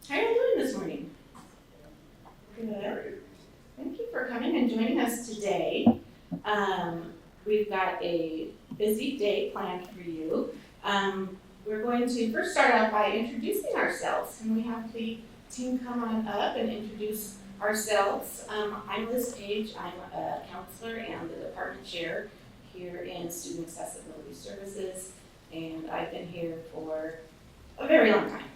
How are you doing this morning? Good. Thank you for coming and joining us today. We've got a busy day planned for you. We're going to first start out by introducing ourselves. Can we have the team come on up and introduce ourselves? I'm Liz Page. I'm a counselor and the department chair here in Student Accessibility Services, and I've been here for a very long time.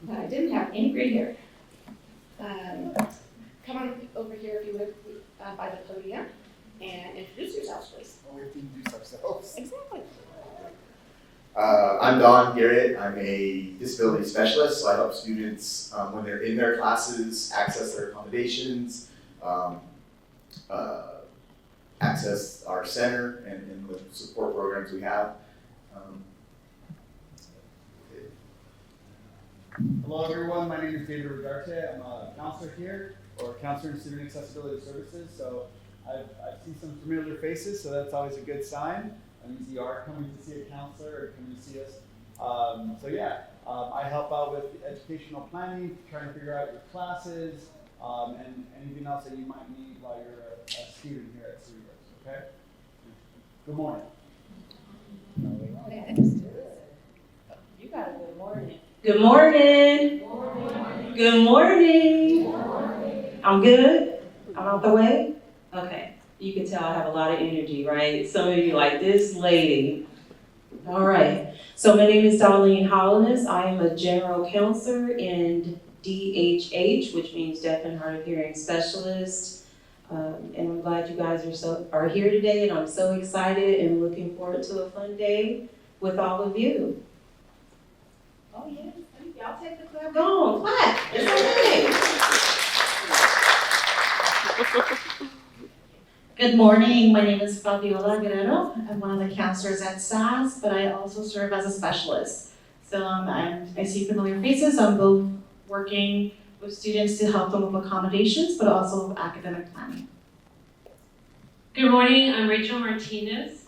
But I didn't have any gray hair. Come on over here if you would, by the podium, and introduce yourselves, please. We have to introduce ourselves. Exactly. I'm Don Garrett. I'm a disability specialist, so I help students when they're in their classes access their accommodations, access our center and the support programs we have. Hello everyone, my name is David Rodarte. I'm a counselor here, or counselor in Student Accessibility Services. So I've seen some familiar faces, so that's always a good sign. That means you are coming to see a counselor or coming to see us. I help out with educational planning, trying to figure out your classes, and anything else that you might need while you're a student here at Cerritos, okay? Good morning. You got a good morning. Good morning. Good morning. I'm good. I'm out the way. Okay. You can tell I have a lot of energy, right? Some of you like this lady. All right. So my name is Darlene Hollis. I am a general counselor in DHH, which means deaf and hard of hearing specialist. And I'm glad you guys are here today, and I'm so excited and looking forward to a fun day with all of you. Oh, yes. Y'all take the clap. Go on, clap. It's okay. Good morning, my name is Fabiola Guerrero. I'm one of the counselors at SAS, but I also serve as a specialist. So I see familiar faces. I'm both working with students to help them with accommodations, but also with academic planning. Good morning, I'm Rachel Martinez.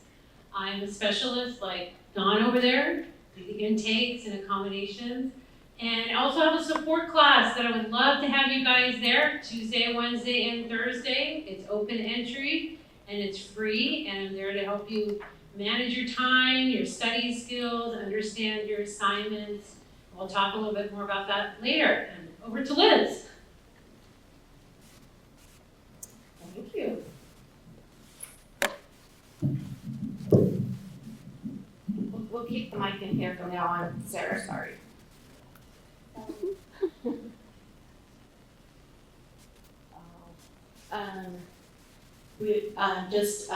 I'm a specialist like Dawn over there, the intakes and accommodations. And I also have a support class that I would love to have you guys there, Tuesday, Wednesday, and Thursday. It's open entry and it's free, and I'm there to help you manage your time, your study skills, understand your assignments. We'll talk a little bit more about that later. And over to Liz. Thank you. We'll keep the mic in here from now on. Sarah, sorry. We just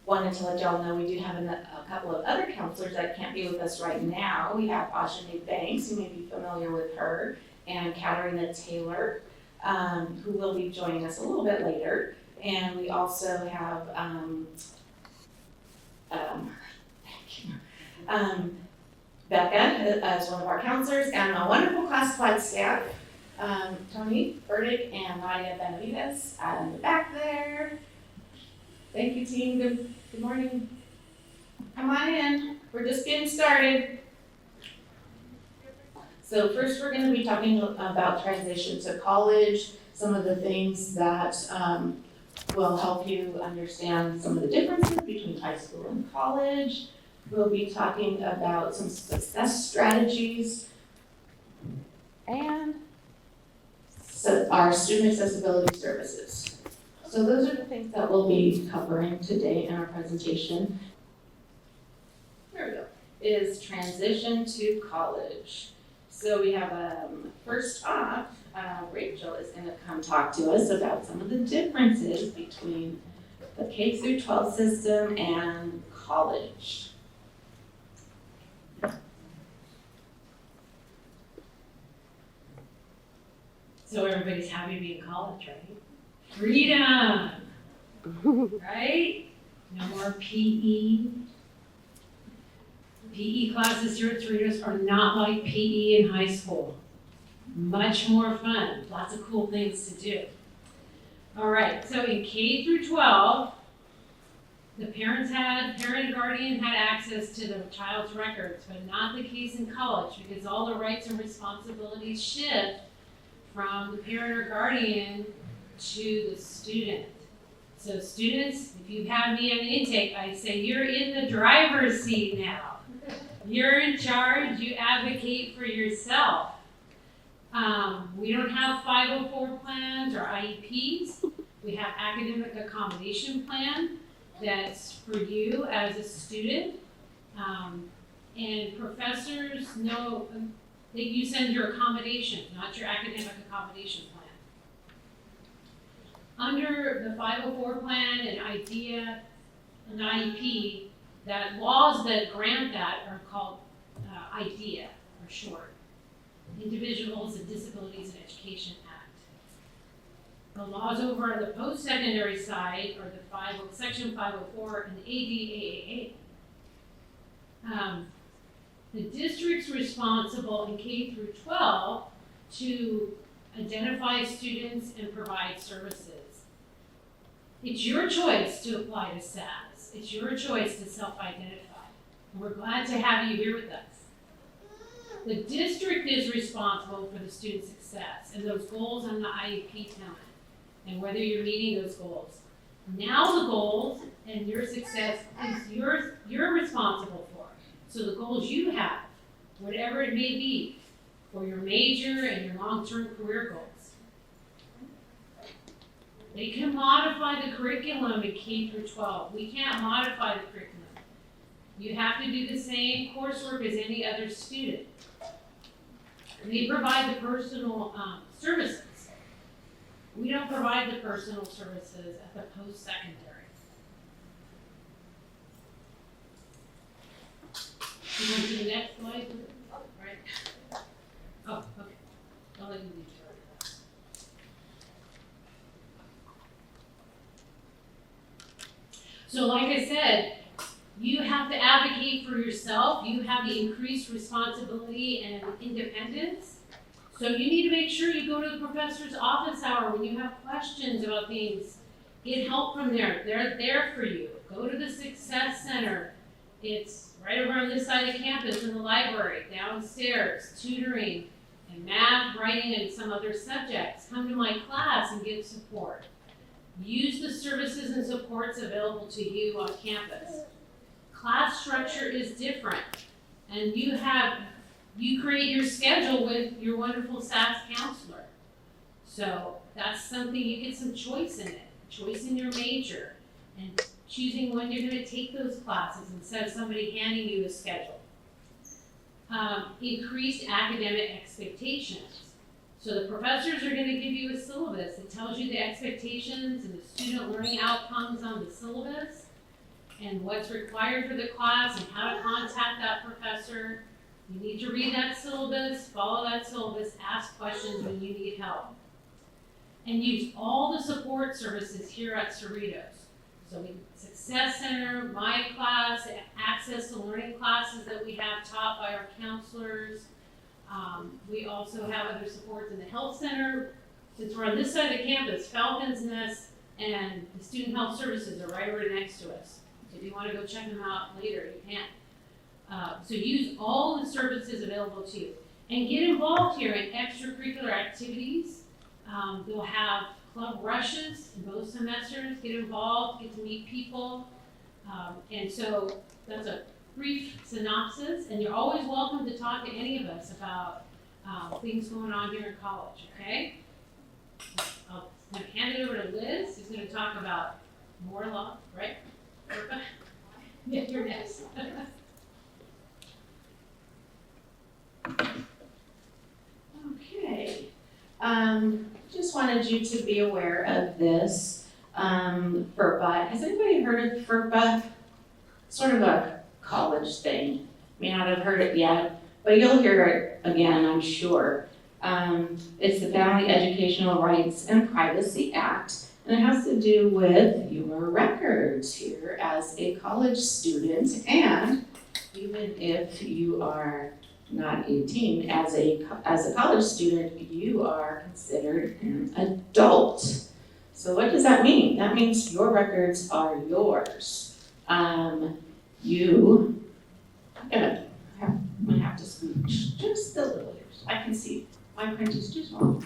wanted to let y'all know we do have a couple of other counselors that can't be with us right now. We have Ajane Banks, you may be familiar with her, and Katarina Taylor, who will be joining us a little bit later. And we also have Becca as one of our counselors, and a wonderful classified staff, Tony Burdick and Nadia Benavides in the back there. Thank you, team. Good morning. Come on in. We're just getting started. So first we're going to be talking about transition to college, some of the things that will help you understand some of the differences between high school and college. We'll be talking about some success strategies and our student accessibility services. So those are the things that we'll be covering today in our presentation. There we go. Is transition to college. So we have, first off, Rachel is going to come talk to us about some of the differences between the K through 12 system and college. So everybody's happy to be in college, right? Freedom, right? No more PE. PE classes here at Cerritos are not like PE in high school. Much more fun, lots of cool things to do. All right, so in K through 12, parent and guardian had access to the child's records, but not the case in college, because all the rights and responsibilities shift from the parent or guardian to the student. So students, if you have me on intake, I say you're in the driver's seat now. You're in charge, you advocate for yourself. We don't have 504 plans or IEPs. We have academic accommodation plan that's for you as a student. And professors know that you send your accommodation, not your academic accommodation plan. Under the 504 plan and IDEA and IEP, that laws that grant that are called IDEA, for short. Individuals with Disabilities in Education Act. The laws over on the post-secondary side are the Section 504 and the ADAAA. The district's responsible in K through 12 to identify students and provide services. It's your choice to apply to SAS. It's your choice to self-identify. And we're glad to have you here with us. The district is responsible for the student success and those goals on the IEP time and whether you're meeting those goals. Now the goals and your success is you're responsible for. So the goals you have, whatever it may be, for your major and your long-term career goals. They can modify the curriculum in K through 12. We can't modify the curriculum. You have to do the same coursework as any other student. They provide the personal services. We don't provide the personal services at the post-secondary. You want to do the next slide? Right. Oh, okay. I'll let you leave it. So like I said, you have to advocate for yourself. You have the increased responsibility and independence. So you need to make sure you go to the professor's office hour when you have questions about things. Get help from there. They're there for you. Go to the Success Center. It's right over on this side of campus in the library, downstairs, tutoring and math, writing, and some other subjects. Come to my class and get support. Use the services and supports available to you on campus. Class structure is different, and you create your schedule with your wonderful SAS counselor. So that's something, you get some choice in it, choice in your major, and choosing when you're going to take those classes instead of somebody handing you a schedule. Increased academic expectations. So the professors are going to give you a syllabus that tells you the expectations and the student learning outcomes on the syllabus and what's required for the class and how to contact that professor. You need to read that syllabus, follow that syllabus, ask questions when you need help. And use all the support services here at Cerritos. So Success Center, My Class, access to learning classes that we have taught by our counselors. We also have other supports in the health center. Since we're on this side of the campus, Falcon's Nest and the Student Health Services are right over next to us. So if you want to go check them out later, you can. So use all the services available to you. And get involved here in extracurricular activities. They'll have club rushes in both semesters. Get involved, get to meet people. And so that's a brief synopsis, and you're always welcome to talk to any of us about things going on here in college, okay? I'm going to hand it over to Liz, who's going to talk about more law, right? Yeah, you're next. Okay. Just wanted you to be aware of this. FERPA. Has anybody heard of FERPA? Sort of a college thing. May not have heard it yet, but you'll hear it again, I'm sure. It's the Family Educational Rights and Privacy Act, and it has to do with your records here as a college student, and even if you are not 18, as a college student, you are considered an adult. So what does that mean? That means your records are yours. I'm gonna have to scooch just a little here so I can see my print is too small.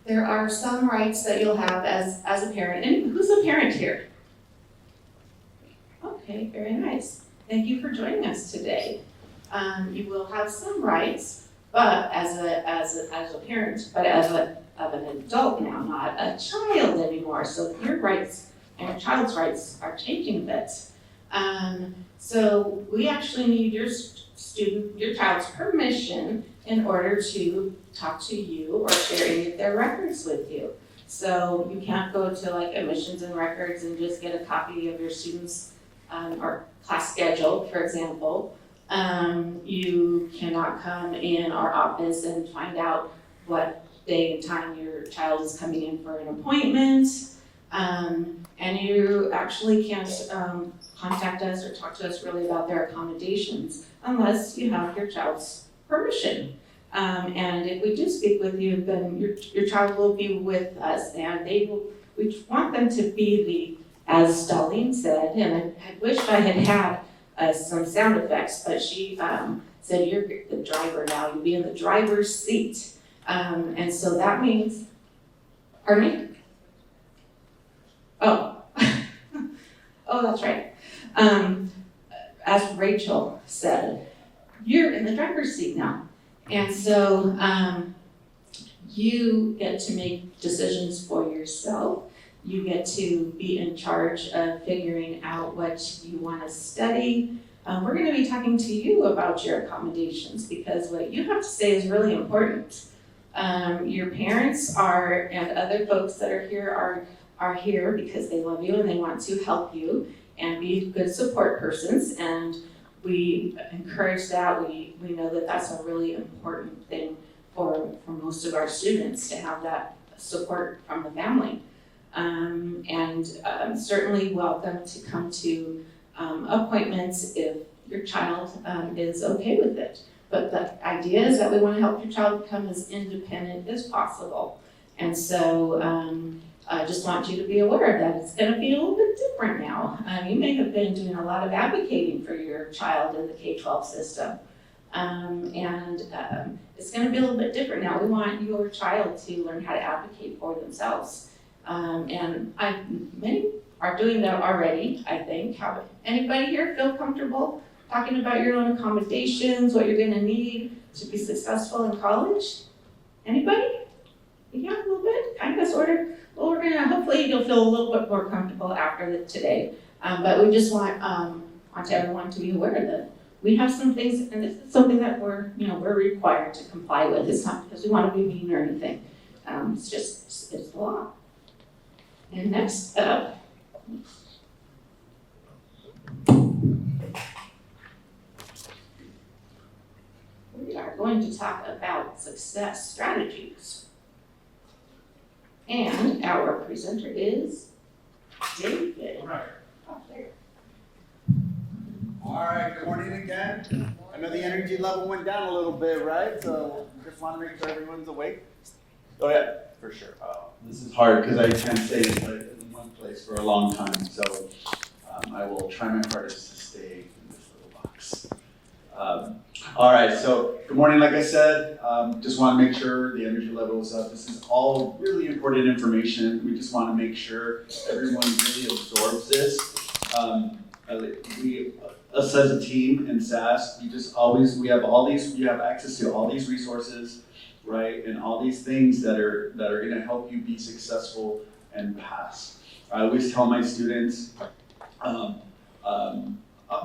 There are some rights that you'll have as a parent, and who's a parent here? Okay, very nice. Thank you for joining us today. You will have some rights, but as a parent, but of an adult now, not a child anymore. So your rights and your child's rights are changing a bit. So we actually need your child's permission in order to talk to you or share any of their records with you. So you can't go to like admissions and records and just get a copy of your student's or class schedule, for example. You cannot come in our office and find out what day and time your child is coming in for an appointment. And you actually can't contact us or talk to us really about their accommodations unless you have your child's permission. And if we do speak with you, then your child will be with us, and we want them to be as Darlene said, and I wish I had some sound effects, but she said, you're the driver now, you'll be in the driver's seat. And so that means, pardon me? Oh, oh, that's right. As Rachel said, you're in the driver's seat now. And so you get to make decisions for yourself. You get to be in charge of figuring out what you want to study. We're going to be talking to you about your accommodations because what you have to say is really important. Your parents and other folks that are here are here because they love you and they want to help you and be good support persons. And we encourage that. We know that that's a really important thing for most of our students to have that support from the family. And certainly welcome to come to appointments if your child is okay with it. But the idea is that we want to help your child become as independent as possible. And so I just want you to be aware that it's going to be a little bit different now. You may have been doing a lot of advocating for your child in the K-12 system. It's going to be a little bit different now. We want your child to learn how to advocate for themselves. Many are doing that already, I think. Anybody here feel comfortable talking about your own accommodations, what you're gonna need to be successful in college? Anybody? Yeah, a little bit, kind of, sort of. Well, hopefully you'll feel a little bit more comfortable after today. But we just want everyone to be aware that we have some things, and this is something that we're required to comply with. It's not because we want to be mean or anything. It's the law. And next up, we are going to talk about success strategies. And our presenter is David. All right. Oh, there. All right, good morning again. I know the energy level went down a little bit, right? So just want to make sure everyone's awake. Oh yeah, for sure. This is hard because I can't stay in one place for a long time. So I will try my hardest to stay in this little box. All right, so good morning. Like I said, just want to make sure the energy level is up. This is all really important information. We just want to make sure everyone really absorbs this. Us as a team in SAS, we have access to all these resources, right, and all these things that are going to help you be successful and pass. I always tell my students,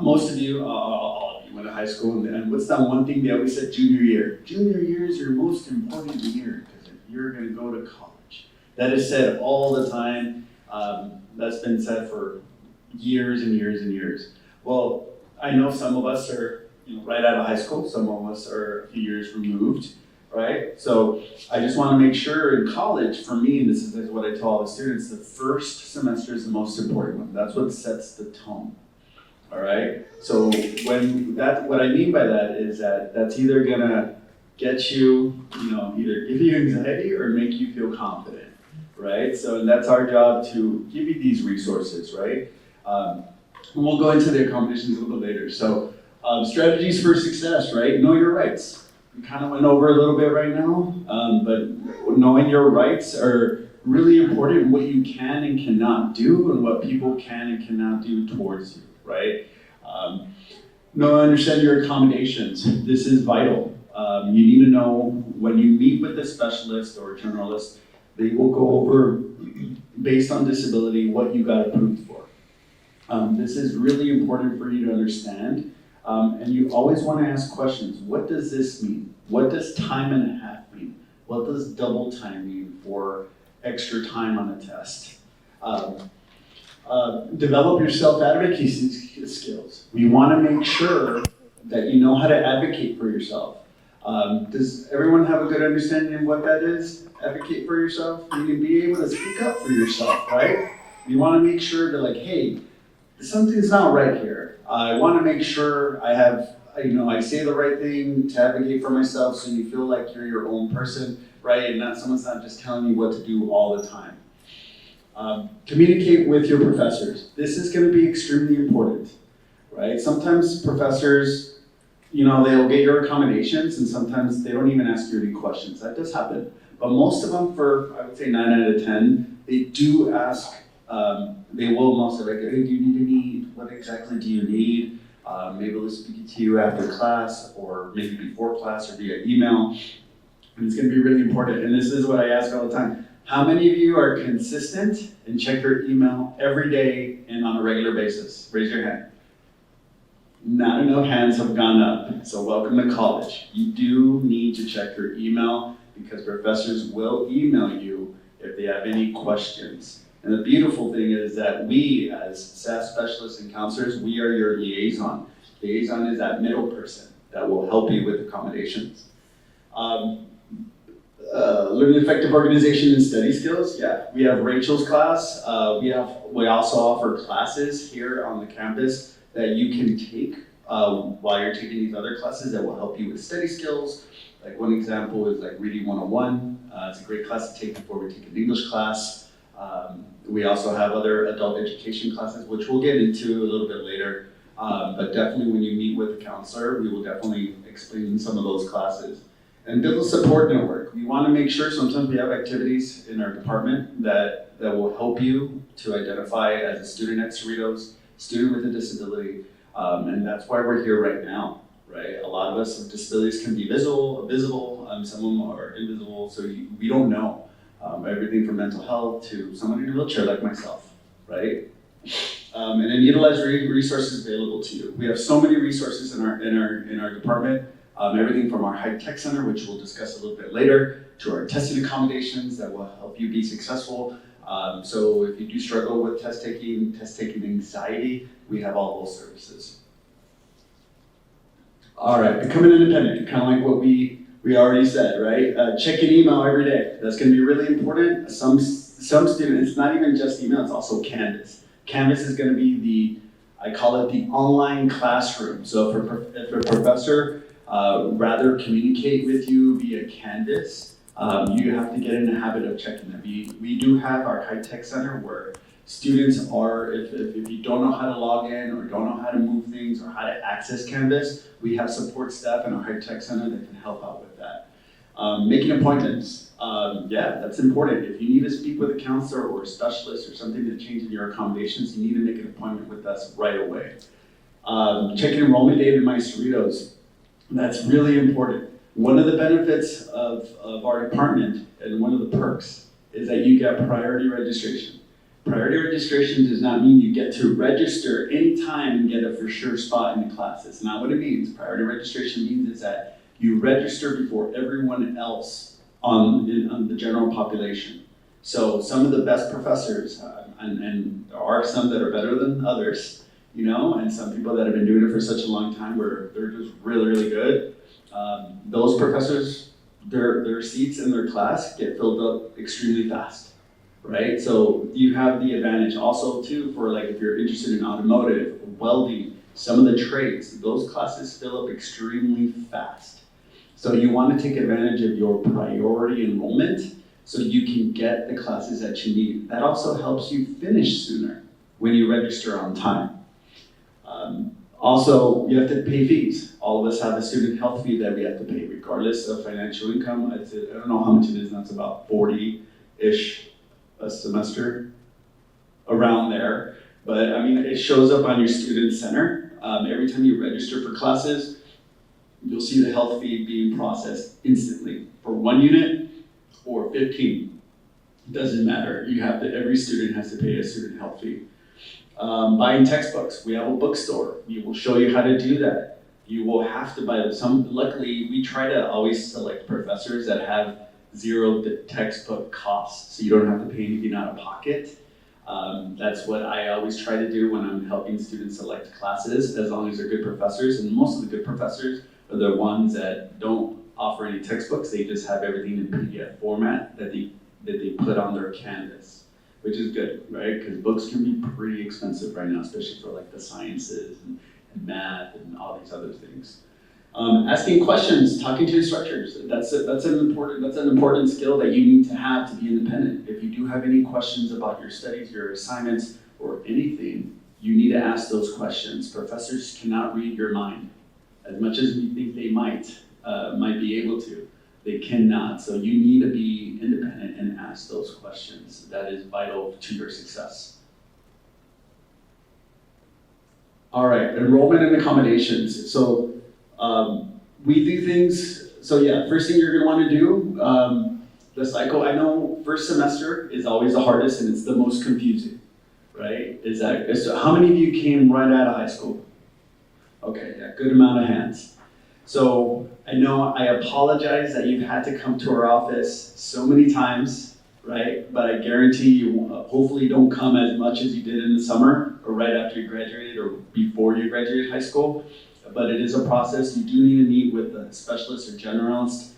most of you, all of you went to high school, and what's that one thing they always said? Junior year. Junior year is your most important year because you're going to go to college. That is said all the time. That's been said for years and years and years. Well, I know some of us are right out of high school. Some of us are a few years removed, right? So I just want to make sure in college, for me, and this is what I tell all the students, the first semester is the most important one. That's what sets the tone. All right. So what I mean by that is that that's either gonna get you, either give you anxiety or make you feel confident, right? So that's our job, to give you these resources, right? And we'll go into the accommodations a little later. So strategies for success, right? Know your rights. We kind of went over a little bit right now, but knowing your rights are really important, what you can and cannot do and what people can and cannot do towards you, right? Understand your accommodations. This is vital. You need to know when you meet with a specialist or a generalist, they will go over, based on disability, what you got approved for. This is really important for you to understand. And you always want to ask questions. What does this mean? What does time and a half mean? What does double time mean for extra time on a test? Develop your self-advocacy skills. We want to make sure that you know how to advocate for yourself. Does everyone have a good understanding of what that is? Advocate for yourself? You can be able to speak up for yourself, right? You want to make sure that, hey, something's not right here. I want to make sure I have, I say the right thing to advocate for myself, so you feel like you're your own person, right? And someone's not just telling you what to do all the time. Communicate with your professors. This is going to be extremely important, right? Sometimes professors, they'll get your accommodations, and sometimes they don't even ask you any questions. That does happen. But most of them, for, I would say 9 out of 10, they do ask. They will mostly hey, do you need any? What exactly do you need? Maybe they'll speak to you after class, or maybe before class, or via email. And it's going to be really important. And this is what I ask all the time. How many of you are consistent and check your email every day and on a regular basis? Raise your hand. Not enough hands have gone up. So welcome to college. You do need to check your email, because professors will email you if they have any questions. And the beautiful thing is that we, as SAS specialists and counselors, we are your liaison. Liaison is that middle person that will help you with accommodations. Learn effective organization and study skills. Yeah, we have Rachel's class. We also offer classes here on the campus that you can take while you're taking these other classes that will help you with study skills. Like one example is like Reading 101. It's a great class to take before we take an English class. We also have other adult education classes, which we'll get into a little bit later. But definitely when you meet with a counselor, we will definitely explain some of those classes. And build a support network. We want to make sure sometimes we have activities in our department that will help you to identify as a student at Cerritos, student with a disability. And that's why we're here right now, right? A lot of us with disabilities can be visible, some of them are invisible, so we don't know. Everything from mental health to someone in a wheelchair like myself, right? And then utilize resources available to you. We have so many resources in our department. Everything from our high tech center, which we'll discuss a little bit later, to our testing accommodations that will help you be successful. So if you do struggle with test taking anxiety, we have all those services. All right, becoming independent, kind of like what we already said, right? Check an email every day. That's going to be really important. Some students, it's not even just email, it's also Canvas. Canvas is going to be I call it the online classroom. So if a professor rather communicate with you via Canvas, you have to get in the habit of checking them. We do have our high tech center where students are, if you don't know how to log in or don't know how to move things or how to access Canvas, we have support staff in our high tech center that can help out with that. Making appointments, that's important. If you need to speak with a counselor or a specialist or something to change in your accommodations, you need to make an appointment with us right away. Checking enrollment data in My Cerritos. That's really important. One of the benefits of our department and one of the perks is that you get priority registration. Priority registration does not mean you get to register anytime and get a for sure spot in the class. That's not what it means. Priority registration means is that you register before everyone else on the general population. So some of the best professors, and there are some that are better than others, and some people that have been doing it for such a long time where they're just really, really good. Those professors, their seats in their class get filled up extremely fast, right? So you have the advantage also too for if you're interested in automotive, welding, some of the trades, those classes fill up extremely fast. So you want to take advantage of your priority enrollment so you can get the classes that you need. That also helps you finish sooner when you register on time. Also, you have to pay fees. All of us have a student health fee that we have to pay regardless of financial income. I don't know how much it is, that's about 40-ish a semester, around there. But I mean, it shows up on your student center. Every time you register for classes, you'll see the health fee being processed instantly for 1 unit or 15. It doesn't matter. Every student has to pay a student health fee. Buying textbooks, we have a bookstore. We will show you how to do that. You will have to buy some. Luckily, we try to always select professors that have zero textbook costs, so you don't have to pay anything out of pocket. That's what I always try to do when I'm helping students select classes, as long as they're good professors. And most of the good professors are the ones that don't offer any textbooks. They just have everything in PDF format that they put on their Canvas, which is good, right? Because books can be pretty expensive right now, especially for like the sciences and math and all these other things. Asking questions, talking to instructors, that's an important skill that you need to have to be independent. If you do have any questions about your studies, your assignments, or anything, you need to ask those questions. Professors cannot read your mind. As much as we think they might be able to, they cannot. So you need to be independent and ask those questions. That is vital to your success. All right, enrollment and accommodations. So we do things, first thing you're gonna wanna do, the cycle, I know first semester is always the hardest and it's the most confusing, right? So how many of you came right out of high school? Okay, yeah, good amount of hands. So I know I apologize that you've had to come to our office so many times, right? But I guarantee you, hopefully don't come as much as you did in the summer or right after you graduated or before you graduated high school. But it is a process. You do need to meet with a specialist or generalist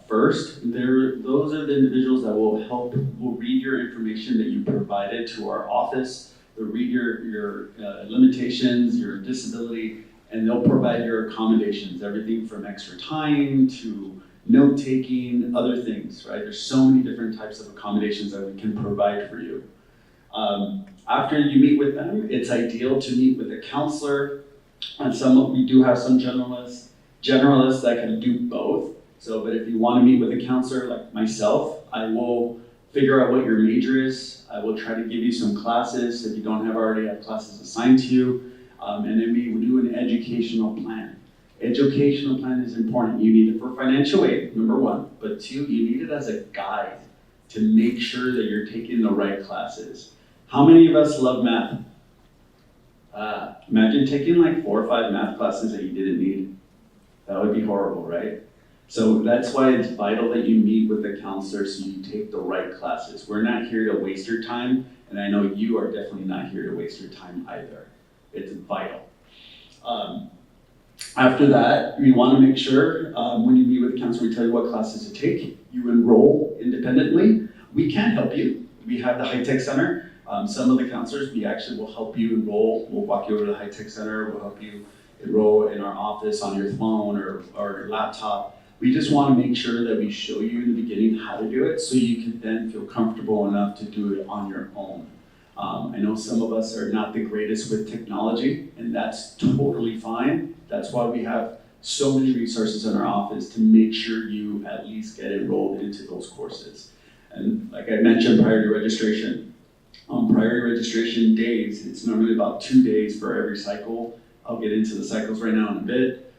first. Those are the individuals that will read your information that you provided to our office. They'll read your limitations, your disability, and they'll provide your accommodations, everything from extra time to note-taking, other things, right? There's so many different types of accommodations that we can provide for you. After you meet with them, it's ideal to meet with a counselor. And we do have some generalists that can do both. So, but if you want to meet with a counselor like myself, I will figure out what your major is. I will try to give you some classes if you don't already have classes assigned to you. And then we will do an educational plan. Educational plan is important. You need it for financial aid, number one. But two, you need it as a guide to make sure that you're taking the right classes. How many of us love math? Imagine taking like 4 or 5 math classes that you didn't need. That would be horrible, right? So that's why it's vital that you meet with the counselor so you take the right classes. We're not here to waste your time, and I know you are definitely not here to waste your time either. It's vital. After that, you want to make sure when you meet with the counselor, we tell you what classes to take. You enroll independently. We can help you. We have the High Tech Center. Some of the counselors, we actually will help you enroll. We'll walk you over to the High Tech Center. We'll help you enroll in our office on your phone or your laptop. We just want to make sure that we show you in the beginning how to do it so you can then feel comfortable enough to do it on your own. I know some of us are not the greatest with technology, and that's totally fine. That's why we have so many resources in our office to make sure you at least get enrolled into those courses. And like I mentioned, priority registration. On priority registration days, it's normally about 2 days for every cycle. I'll get into the cycles right now in a bit.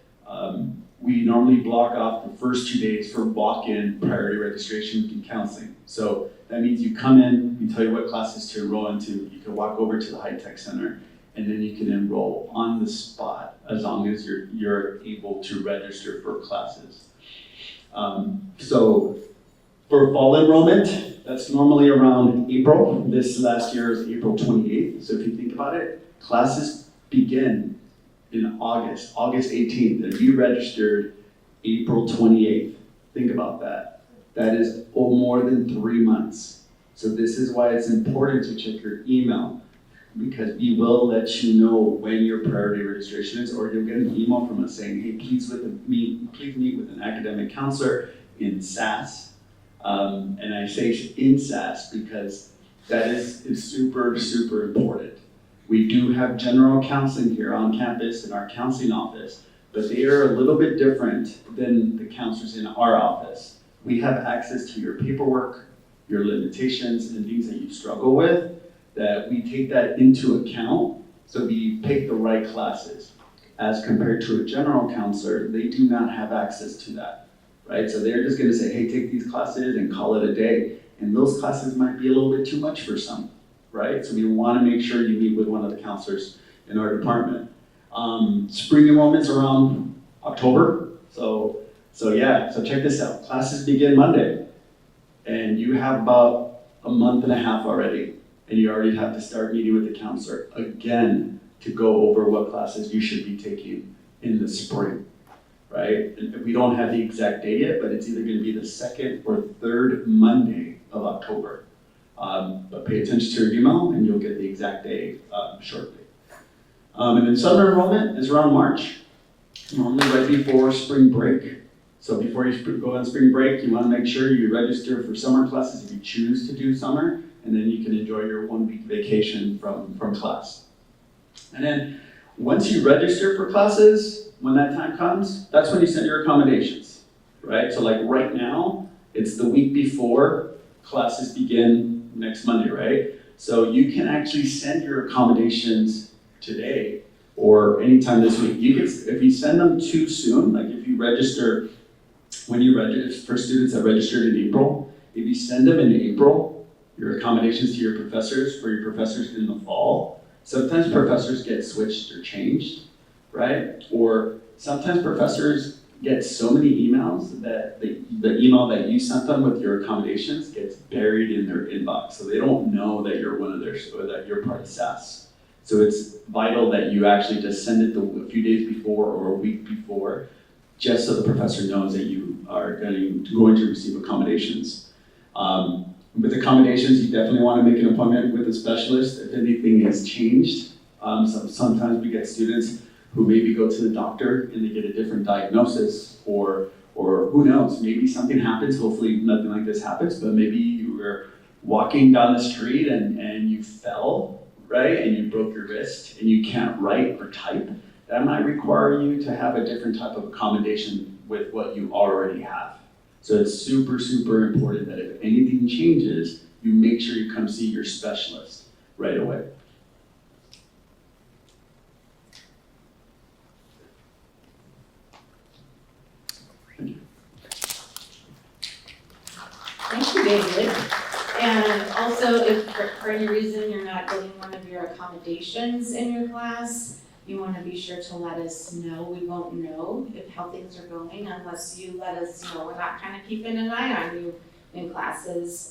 We normally block off the first 2 days for walk-in priority registration and counseling. So that means you come in, we tell you what classes to enroll into. You can walk over to the High Tech Center, and then you can enroll on the spot as long as you're able to register for classes. So for fall enrollment, that's normally around April. This last year is April 28th. So if you think about it, classes begin in August 18th. And you registered April 28th. Think about that. That is more than 3 months. So this is why it's important to check your email. because we will let you know when your priority registration is, or you'll get an email from us saying, hey, please meet with an academic counselor in SAS. And I say in SAS because that is super, super important. We do have general counseling here on campus in our counseling office, but they are a little bit different than the counselors in our office. We have access to your paperwork, your limitations, and things that you struggle with, that we take that into account, so we pick the right classes. As compared to a general counselor, they do not have access to that, right? So they're just gonna say, hey, take these classes and call it a day. And those classes might be a little bit too much for some, right? So we wanna make sure you meet with one of the counselors in our department. Spring enrollment's around October, so check this out. Classes begin Monday, and you have about a month and a half already, and you already have to start meeting with the counselor again to go over what classes you should be taking in the spring, right? And we don't have the exact date yet, but it's either gonna be the second or third Monday of October. But pay attention to your email and you'll get the exact day shortly. And then summer enrollment is around March, normally right before spring break. So before you go on spring break, you wanna make sure you register for summer classes if you choose to do summer, and then you can enjoy your 1 week vacation from class. And then once you register for classes, when that time comes, that's when you send your accommodations, right? So like right now, it's the week before classes begin next Monday, right? So you can actually send your accommodations today or anytime this week. If you send them too soon, like if you register, when you register, for students that registered in April, if you send them in April, your accommodations to your professors, for your professors in the fall, sometimes professors get switched or changed, right? Or sometimes professors get so many emails that the email that you sent them with your accommodations gets buried in their inbox. So they don't know that you're one of their, or that you're part of SAS. So it's vital that you actually just send it a few days before or a week before, just so the professor knows that you are going to receive accommodations. With accommodations, you definitely want to make an appointment with a specialist if anything has changed. Sometimes we get students who maybe go to the doctor and they get a different diagnosis, or who knows, maybe something happens. Hopefully nothing like this happens, but maybe you were walking down the street and you fell, right? And you broke your wrist and you can't write or type. That might require you to have a different type of accommodation with what you already have. So it's super, super important that if anything changes, you make sure you come see your specialist right away. Thank you. Thank you, David. And also, if for any reason you're not getting one of your accommodations in your class, you want to be sure to let us know. We won't know how things are going unless you let us know. We're not kind of keeping an eye on you in classes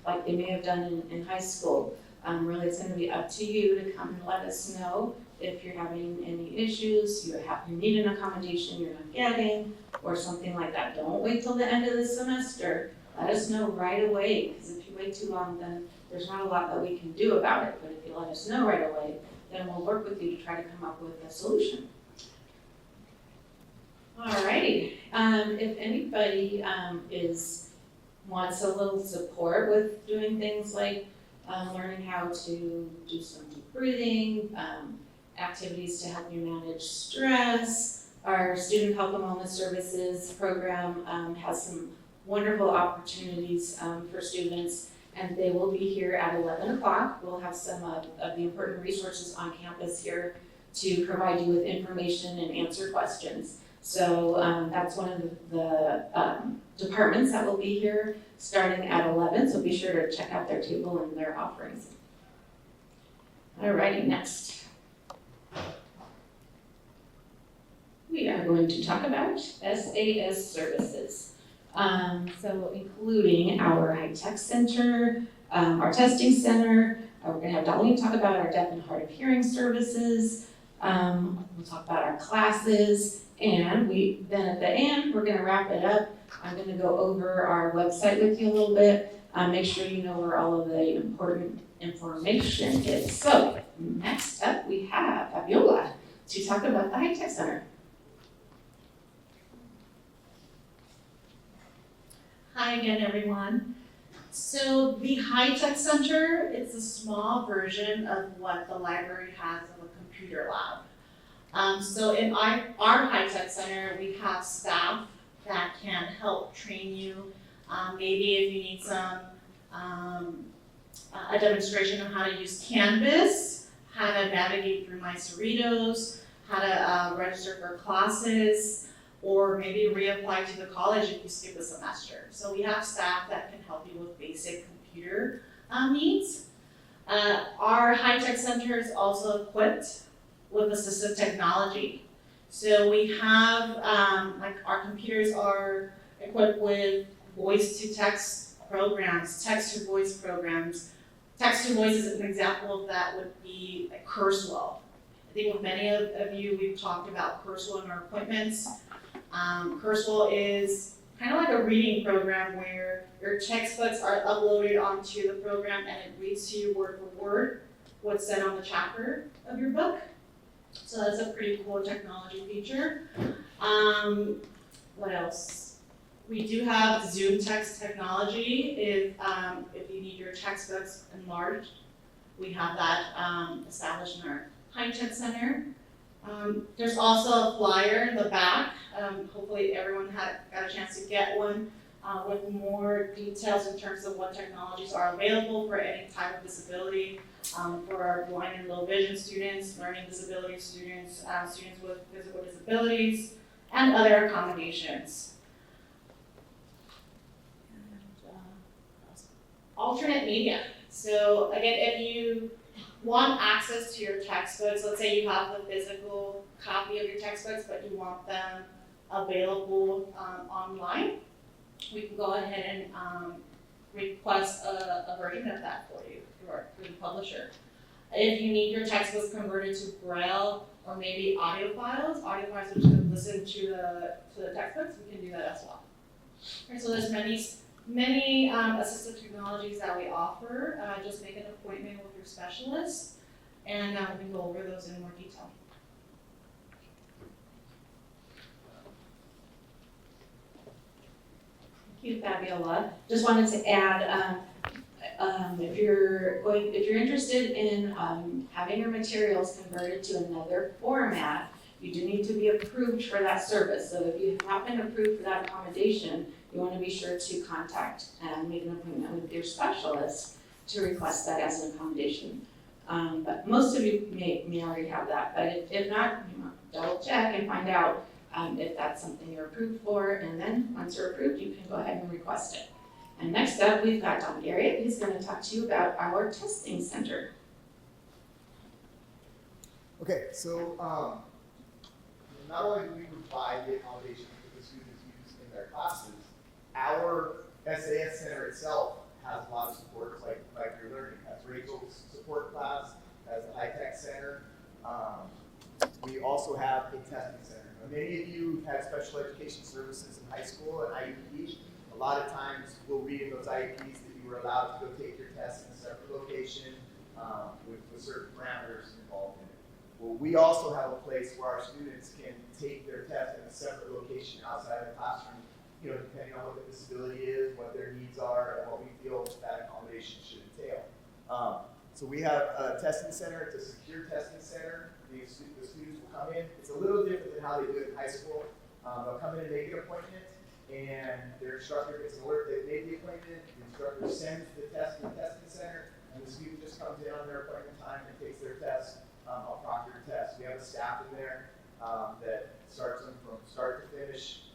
like they may have done in high school. Really, it's going to be up to you to come and let us know if you're having any issues, you need an accommodation you're not getting, or something like that. Don't wait till the end of the semester. Let us know right away, because if you wait too long, then there's not a lot that we can do about it. But if you let us know right away, then we'll work with you to try to come up with a solution. Alrighty, if anybody wants a little support with doing things like learning how to do some deep breathing, activities to help you manage stress, our Student Health and Wellness Services program has some wonderful opportunities for students, and they will be here at 11 o'clock. We'll have some of the important resources on campus here to provide you with information and answer questions. So that's one of the departments that will be here starting at 11, so be sure to check out their table and their offerings. Alrighty, next. We are going to talk about SAS services. So including our high-tech center, our testing center, we're gonna have Darlene talk about our deaf and hard of hearing services, we'll talk about our classes, and then at the end, we're gonna wrap it up. I'm gonna go over our website with you a little bit, make sure you know where all of the important information is. So, next up, we have Fabiola to talk about the High Tech Center. Hi again, everyone. So the High Tech Center, it's a small version of what the library has of a computer lab. So in our High Tech Center, we have staff that can help train you. Maybe if you need some, a demonstration of how to use Canvas, how to navigate through My Cerritos, how to register for classes, or maybe reapply to the college if you skip a semester. So we have staff that can help you with basic computer needs. Our High Tech Center is also equipped with assistive technology. So we have, like our computers are equipped with voice-to-text programs, text-to-voice programs. Text-to-voice is an example of that would be like Kurzweil. I think with many of you, we've talked about Kurzweil in our appointments. Kurzweil is kind of like a reading program where your textbooks are uploaded onto the program and it reads to you word for word what's said on the chapter of your book. So that's a pretty cool technology feature. What else? We do have Zoom text technology if you need your textbooks enlarged. We have that established in our High Tech Center. There's also a flyer in the back. Hopefully everyone got a chance to get one with more details in terms of what technologies are available for any type of disability, for our blind and low vision students, learning disability students, students with physical disabilities, and other accommodations. Alternate media. So again, if you want access to your textbooks, let's say you have the physical copy of your textbooks, but you want them available online, we can go ahead and request a version of that for you through the publisher. If you need your textbooks converted to Braille or maybe audio files which can listen to the textbooks, we can do that as well. And so there's many assistive technologies that we offer. Just make an appointment with your specialist, and we can go over those in more detail. Thank you, Fabiola. Just wanted to add, if you're interested in having your materials converted to another format, you do need to be approved for that service. So if you have not been approved for that accommodation, you want to be sure to contact and make an appointment with your specialist to request that as an accommodation. But most of you may already have that, but if not, double check and find out if that's something you're approved for, and then once you're approved, you can go ahead and request it. And next up, we've got Don Garrett, who's going to talk to you about our testing center. Okay, so not only do we provide the accommodations that the students use in their classes, our SAS Center itself has a lot of supports like you're learning. Has Rachel's support class, has the High Tech Center. We also have a testing center. Now, many of you have had special education services in high school and IEP. A lot of times we'll read in those IEPs that you were allowed to go take your test in a separate location with certain parameters involved in it. Well, we also have a place where our students can take their test in a separate location outside of the classroom, depending on what the disability is, what their needs are, and what we feel that accommodation should entail. So we have a testing center. It's a secure testing center. The students will come in. It's a little different than how they do it in high school. They'll come in and make an appointment, and their instructor gets an alert they've made the appointment. The instructor sends the test to the testing center, and the student just comes in on their appointment time and takes their test, a proctored test. We have a staff in there that starts them from start to finish,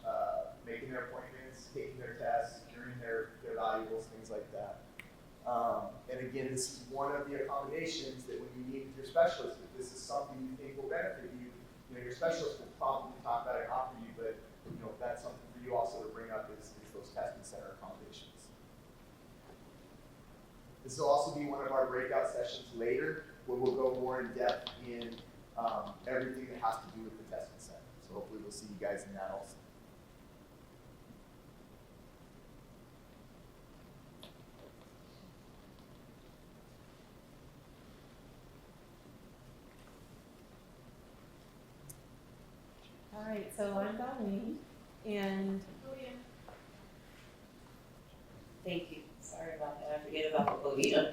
making their appointments, taking their tests, securing their valuables, things like that. And again, this is one of the accommodations that when you meet with your specialist, if this is something you think will benefit you, your specialist will probably talk about it and offer you, but that's something for you also to bring up is those testing center accommodations. This will also be one of our breakout sessions later, where we'll go more in depth in everything that has to do with the testing center. So hopefully we'll see you guys in that also. All right, so I'm Darlene, and Thank you. Sorry about that. I forget about the podium.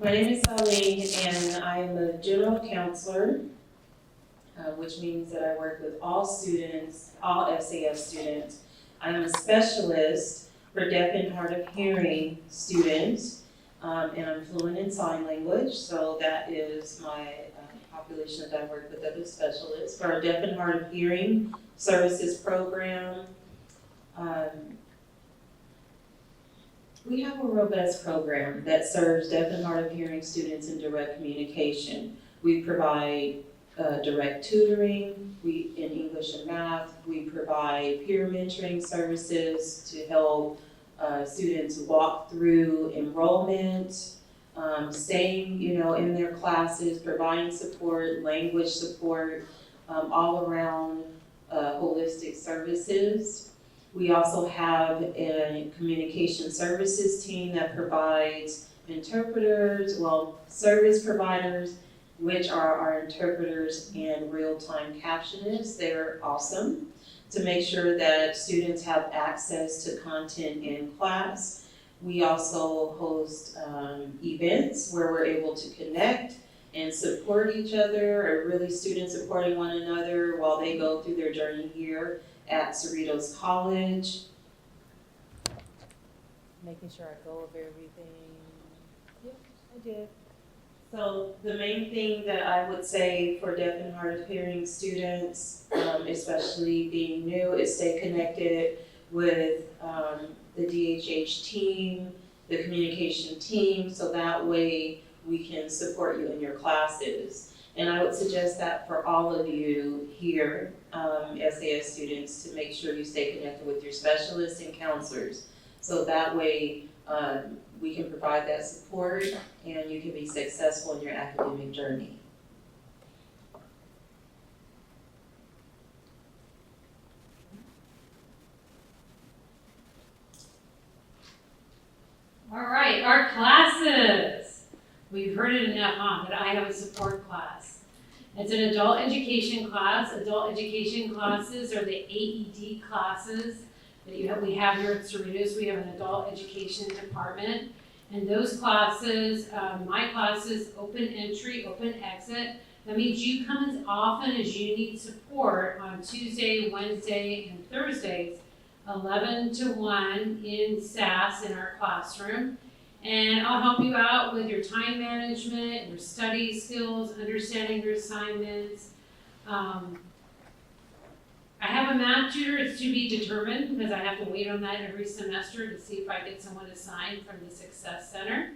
My name is Darlene, and I am a general counselor, which means that I work with all students, all SAS students. I am a specialist for deaf and hard of hearing students, and I'm fluent in sign language, so that is my population that I work with other specialists. For our deaf and hard of hearing services program, we have a robust program that serves deaf and hard of hearing students in direct communication. We provide direct tutoring, in English and math. We provide peer mentoring services to help students walk through enrollment, staying, in their classes, providing support, language support, all around holistic services. We also have a communication services team that provides interpreters, service providers, which are our interpreters and real-time captionists. They're awesome to make sure that students have access to content in class. We also host events where we're able to connect and support each other, or really students supporting one another while they go through their journey here at Cerritos College. making sure I go over everything. Yep, I did. So the main thing that I would say for deaf and hard of hearing students, especially being new, is stay connected with the DHH team, the communication team, so that way we can support you in your classes. And I would suggest that for all of you here, SAS students, to make sure you stay connected with your specialists and counselors. So that way we can provide that support and you can be successful in your academic journey. All right, our classes. We've heard it enough, that I have a support class. It's an adult education class. Adult education classes are the AED classes that we have here at Cerritos. We have an adult education department. And those classes, my classes, open entry, open exit. That means you come as often as you need support on Tuesday, Wednesday, and Thursdays, 11 to 1 in SAS in our classroom. And I'll help you out with your time management, your study skills, understanding your assignments. I have a math tutor. It's to be determined because I have to wait on that every semester to see if I get someone assigned from the Success Center.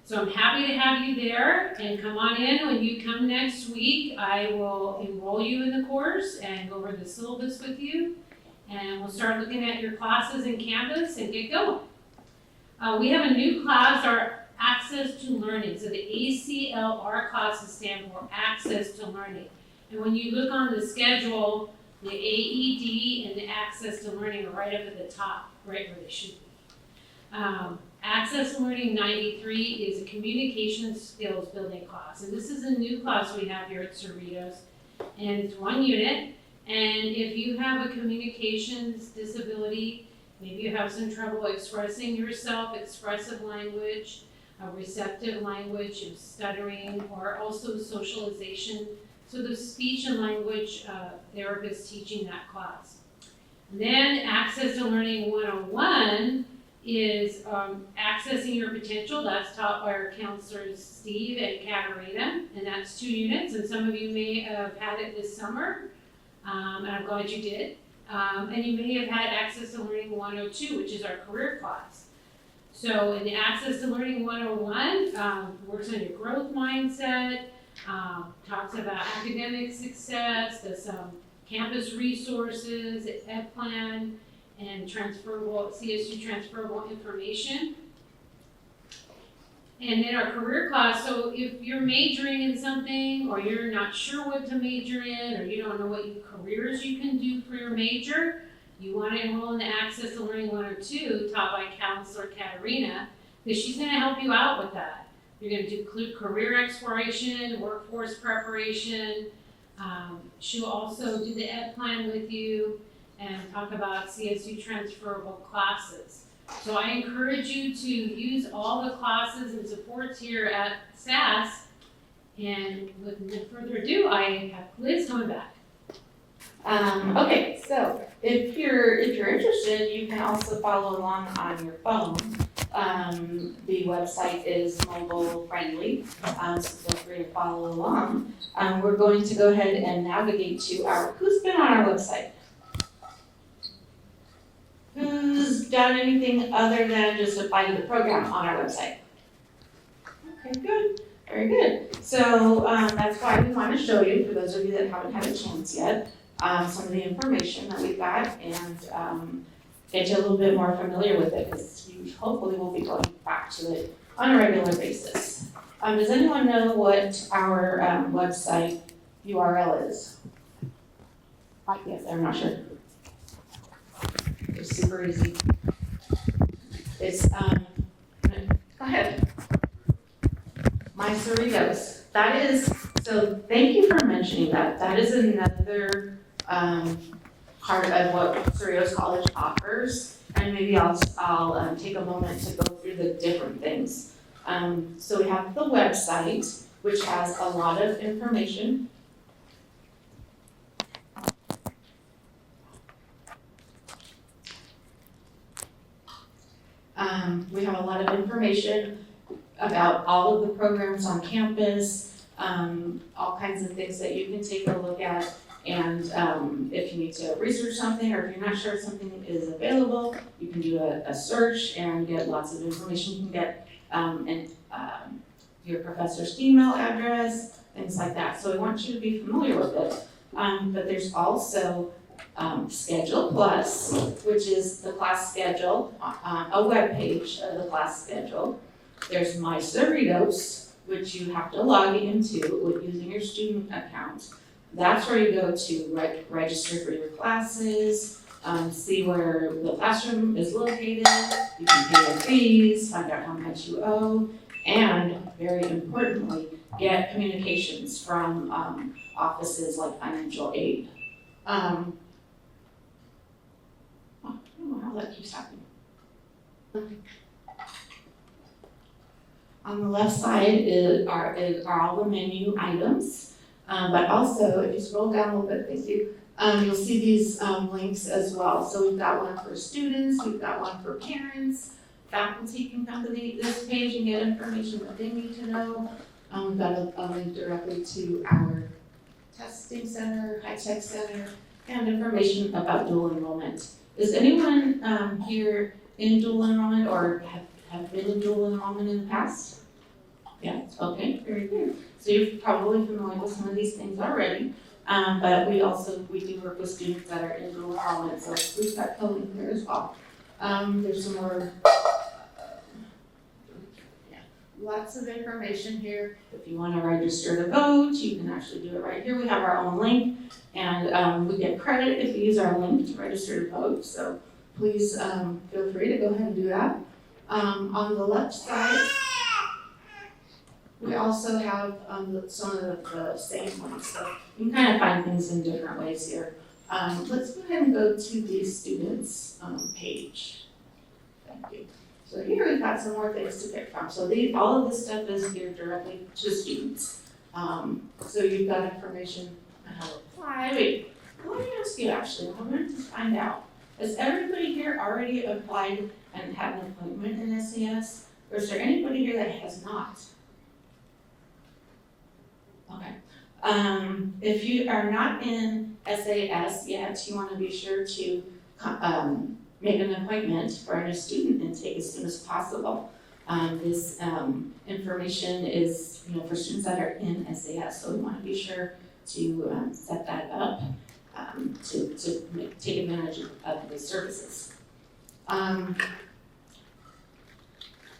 So I'm happy to have you there, and come on in. When you come next week, I will enroll you in the course and go over the syllabus with you. And we'll start looking at your classes in Canvas and get going. We have a new class, our Access to Learning. So the ACLR classes stand for Access to Learning. And when you look on the schedule, the AED and the Access to Learning are right up at the top, right where they should be. Access to Learning 93 is a communication skills building class. And this is a new class we have here at Cerritos. And it's 1 unit. And if you have a communications disability, maybe you have some trouble expressing yourself, expressive language, receptive language, and stuttering, or also socialization. So the speech and language therapist teaching that class. And then Access to Learning 101 is accessing your potential. That's taught by our counselors Steve and Katarina, and that's 2 units. And some of you may have had it this summer, and I'm glad you did. And you may have had Access to Learning 102, which is our career class. So in the Access to Learning 101, works on your growth mindset, talks about academic success, does some campus resources, ed plan, and transferable, CSU transferable information. And then our career class, so if you're majoring in something, or you're not sure what to major in, or you don't know what careers you can do for your major, you want to enroll in the Access to Learning 102, taught by Counselor Katarina, because she's going to help you out with that. You're going to do career exploration, workforce preparation, She'll also do the ed plan with you and talk about CSU transferable classes. So I encourage you to use all the classes and supports here at SAS. And with no further ado, I have Liz coming back. Okay, so if you're interested, you can also follow along on your phone. The website is mobile friendly, so feel free to follow along. We're going to go ahead and navigate to who's been on our website? Who's done anything other than just apply to the program on our website? Okay, good, very good. So that's why we want to show you, for those of you that haven't had a chance yet, some of the information that we've got and get you a little bit more familiar with it, because you hopefully will be going back to it on a regular basis. Does anyone know what our website URL is? Yes, I'm not sure. It's super easy. It's, go ahead. My Cerritos. That is, so thank you for mentioning that. That is another part of what Cerritos College offers. And maybe I'll take a moment to go through the different things. So we have the website, which has a lot of information. We have a lot of information about all of the programs on campus, all kinds of things that you can take a look at. And if you need to research something, or if you're not sure if something is available, you can do a search and get lots of information. You can get your professor's email address, things like that. So I want you to be familiar with it. But there's also Schedule Plus, which is the class schedule, a web page of the class schedule. There's My Cerritos, which you have to log into with using your student account. That's where you go to register for your classes, see where the classroom is located, you can pay your fees, find out how much you owe, and very importantly, get communications from offices like financial aid. I don't know how that keeps happening. On the left side are all the menu items, but also if you scroll down a little bit, thank you, you'll see these links as well. So we've got one for students, we've got one for parents, faculty can come to this page and get information that they need to know. We've got a link directly to our testing center, high-tech center, and information about dual enrollment. Is anyone here in dual enrollment or have been in dual enrollment in the past? Yeah, okay, very good. So you're probably familiar with some of these things already, but we do work with students that are in dual enrollment, so we've got a link there as well. There's some more, lots of information here. If you want to register to vote, you can actually do it right here. We have our own link, and we get credit if you use our link to register to vote. So please feel free to go ahead and do that. On the left side, we also have some of the same ones. So you can kind of find things in different ways here. Let's go ahead and go to the students page. Thank you. So here we've got some more things to pick from. So all of this stuff is geared directly to students. So you've got information on how to apply. Wait, let me ask you actually, I wanted to find out. Has everybody here already applied and had an appointment in SAS? Or is there anybody here that has not? Okay. If you are not in SAS yet, you want to be sure to make an appointment for a new student intake as soon as possible. This information is, for students that are in SAS, so we want to be sure to set that up to take advantage of the services.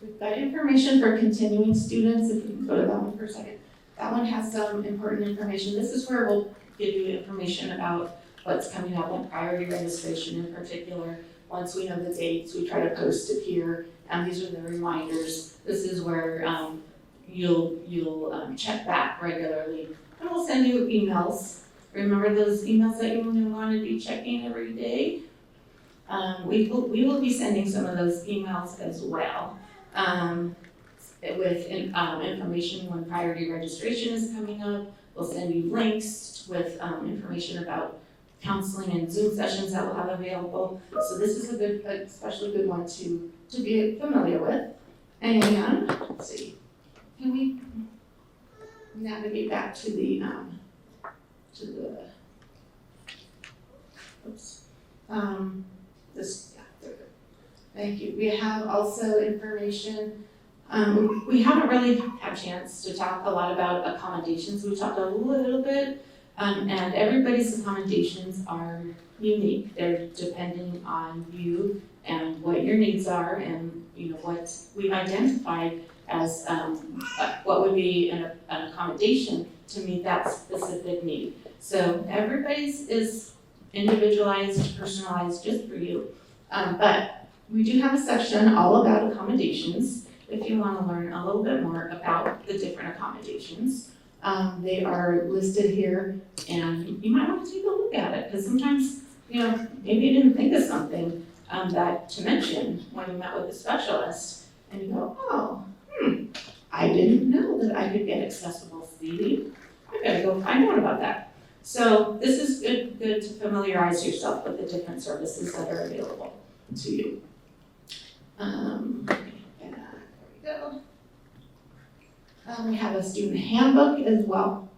We've got information for continuing students, if you can go to that one for a second. That one has some important information. This is where we'll give you information about what's coming up on priority registration in particular. Once we know the dates, we try to post it here, and these are the reminders. This is where you'll check back regularly, and we'll send you emails remember those emails that you want to be checking every day? We will be sending some of those emails as well. With information when priority registration is coming up. We'll send you links with information about counseling and Zoom sessions that we'll have available. So this is especially good one to be familiar with. And let's see, can we navigate back to the this, yeah, there we go. Thank you. We have also information. We haven't really had a chance to talk a lot about accommodations. We talked a little bit, and everybody's accommodations are unique. They're depending on you and what your needs are, and what we've identified as what would be an accommodation to meet that specific need. So everybody's is individualized, personalized just for you. But we do have a section all about accommodations. If you want to learn a little bit more about the different accommodations. They are listed here, and you might want to take a look at it, because sometimes, maybe you didn't think of something that to mention when you met with a specialist, and you go, oh, I didn't know that I could get accessible seating. I gotta go find out about that. So this is good to familiarize yourself with the different services that are available to you. Go. We have a student handbook as well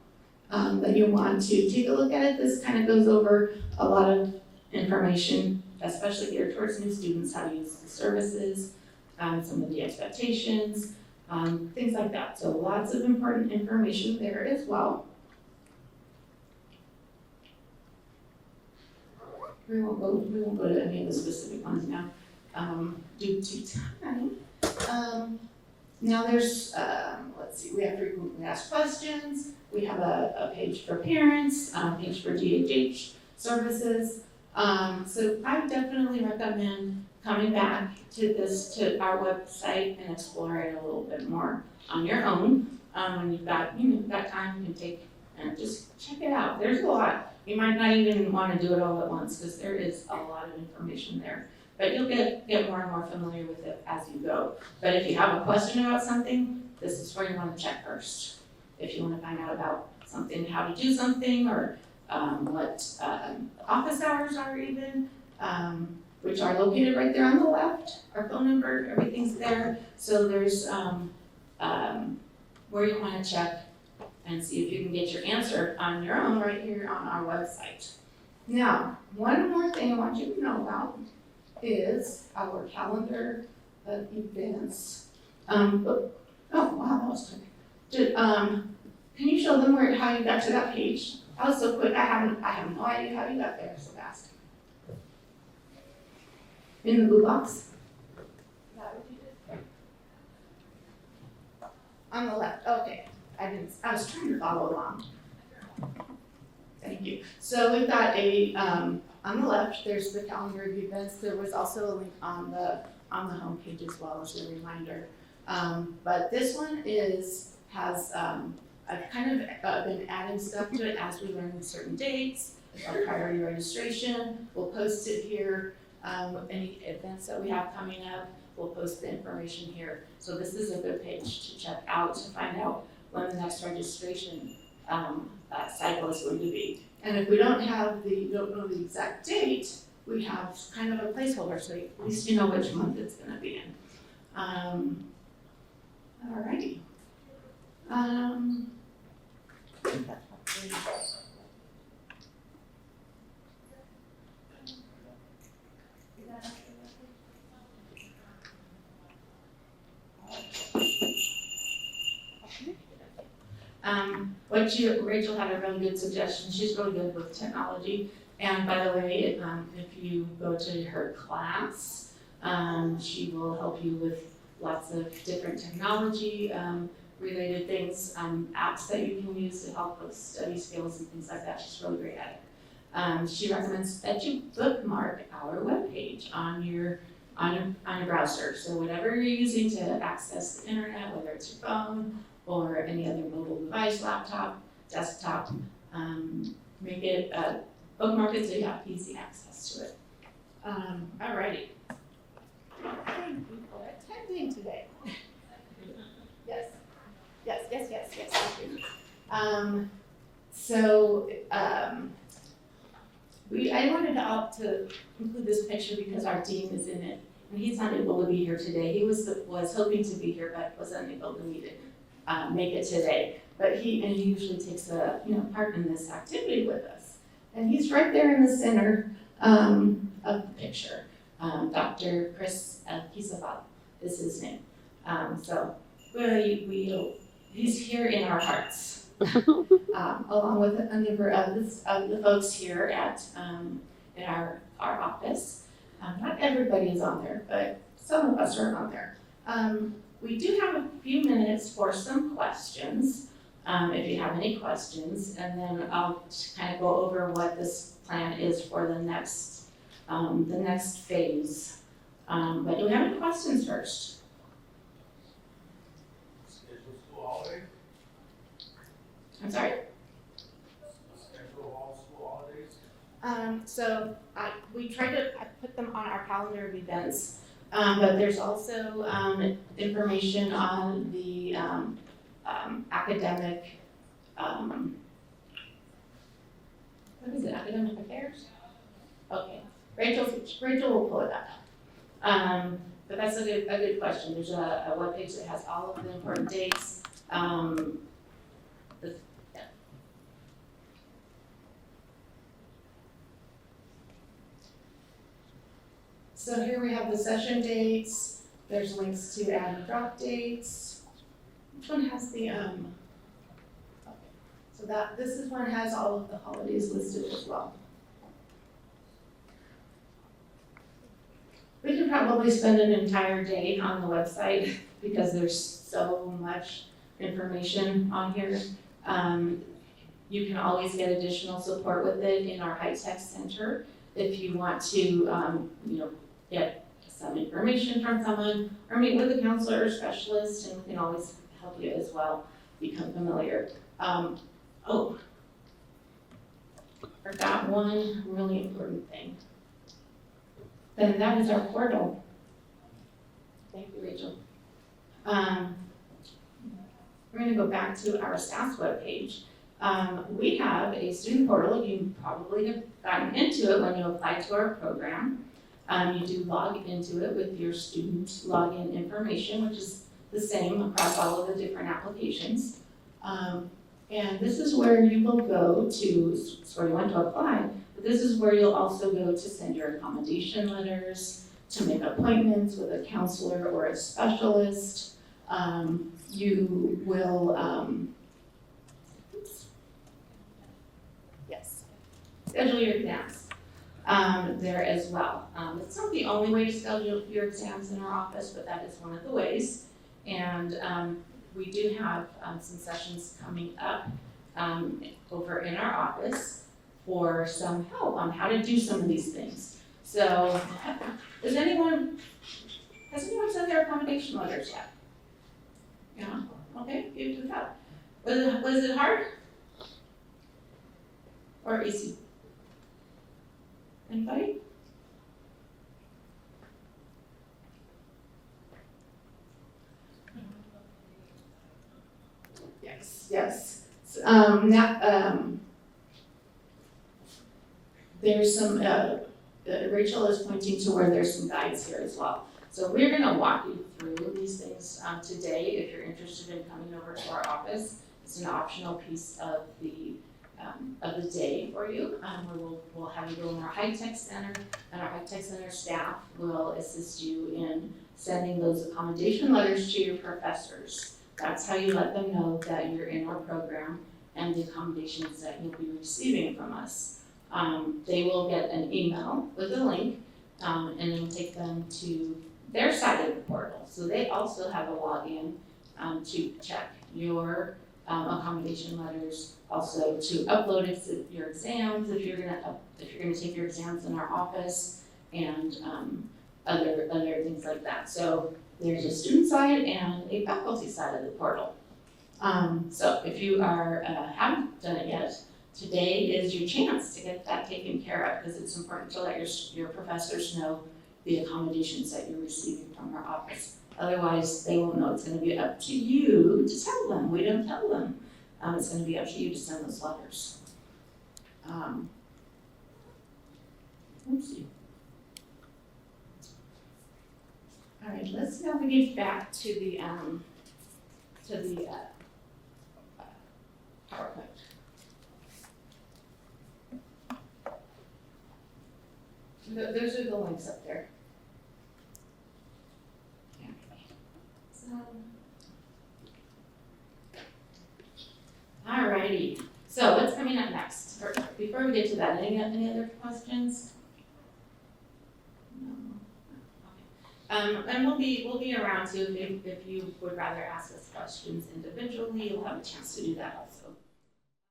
that you want to take a look at it. This kind of goes over a lot of information, especially geared towards new students, how to use the services, some of the expectations, things like that. So lots of important information there as well. We won't go to any of the specific ones now due to time. Now there's, let's see, we have frequently asked questions, we have a page for parents, a page for DHH services. So I would definitely recommend coming back to our website and explore it a little bit more on your own. When you've got time, you can take and just check it out. There's a lot. You might not even want to do it all at once, because there is a lot of information there. But you'll get more and more familiar with it as you go. But if you have a question about something, this is where you want to check first. If you want to find out about something, how to do something, or what office hours are even, which are located right there on the left. Our phone number, everything's there. So there's where you want to check and see if you can get your answer on your own right here on our website. Now, one more thing I want you to know about is our calendar of events. Oh wow, that was quick. Can you show them how you got to that page? That was so quick. I have no idea how you got there so fast. In the blue box? Is that what you did? On the left. Okay. I was trying to follow along. Thank you. So we've got a on the left, there's the calendar of events. There was also a link on the homepage as well as a reminder. But this one has I've kind of been adding stuff to it as we learn certain dates, priority registration. We'll post it here. Any events that we have coming up, we'll post the information here. So this is a good page to check out to find out when the next registration cycle is going to be. And if we don't know the exact date, we have kind of a placeholder, so at least you know which month it's going to be in. Alrighty. Rachel had a really good suggestion. She's really good with technology. And by the way, if you go to her class, she will help you with lots of different technology related things, apps that you can use to help with study skills and things like that. She's really great at it. She recommends that you bookmark our webpage on your browser. So whatever you're using to access the internet, whether it's your phone or any other mobile device, laptop, desktop, make it, bookmark it so you have easy access to it. Alrighty. People are attending today. Yes, thank you. I wanted to include this picture because our dean is in it, and he's not able to be here today. He was hoping to be here, but was unable to make it today. But he usually takes part in this activity with us, and he's right there in the center of the picture. Dr. Chris Kisavat is his name. He's here in our hearts, along with a number of the folks here in our office. Not everybody is on there, but some of us are on there. We do have a few minutes for some questions, if you have any questions, and then I'll kind of go over what this plan is for the next phase. But do we have any questions first? Schedule school holidays? I'm sorry? Schedule all school holidays? We try to put them on our calendar of events, but there's also information on the academic, what is it, academic affairs? Okay, Rachel will pull it up. But that's a good question. There's a webpage that has all of the important dates. So here we have the session dates. There's links to add and drop dates. Which one has the, okay. So this one has all of the holidays listed as well. We could probably spend an entire day on the website because there's so much information on here. You can always get additional support with it in our high-tech center if you want to, get some information from someone or meet with a counselor or specialist, and we can always help you as well become familiar. Forgot one really important thing. And that is our portal. Thank you, Rachel. We're going to go back to our SAS webpage. We have a student portal. You probably have gotten into it when you applied to our program. You do log into it with your student login information, which is the same across all of the different applications. And this is where you will go to, it's where you want to apply, but this is where you'll also go to send your accommodation letters, to make appointments with a counselor or a specialist. You will, schedule your exams there as well. It's not the only way to schedule your exams in our office, but that is one of the ways. And we do have some sessions coming up over in our office for some help on how to do some of these things. So, has anyone sent their accommodation letters yet? Yeah, okay, you do that. Was it hard? Or easy? Anybody? Yes. There's some, Rachel is pointing to where there's some guides here as well. So we're gonna walk you through these things today. If you're interested in coming over to our office, it's an optional piece of the day for you. We'll have you go in our high-tech center, and our high-tech center staff will assist you in sending those accommodation letters to your professors. That's how you let them know that you're in our program and the accommodations that you'll be receiving from us. They will get an email with a link, and it'll take them to their side of the portal. So they also have a login to check your accommodation letters, also to upload your exams if you're gonna take your exams in our office, and other things like that. So there's a student side and a faculty side of the portal. So if you haven't done it yet, today is your chance to get that taken care of, because it's important to let your professors know the accommodations that you're receiving from our office. Otherwise, they won't know. It's gonna be up to you to tell them. We don't tell them. It's gonna be up to you to send those letters. Oopsie. All right, let's navigate back to the PowerPoint. Those are the links up there. Yeah. So, alrighty, so what's coming up next? Or before we get to that, any other questions? No. Okay. And we'll be around too if you would rather ask us questions individually, you'll have a chance to do that also.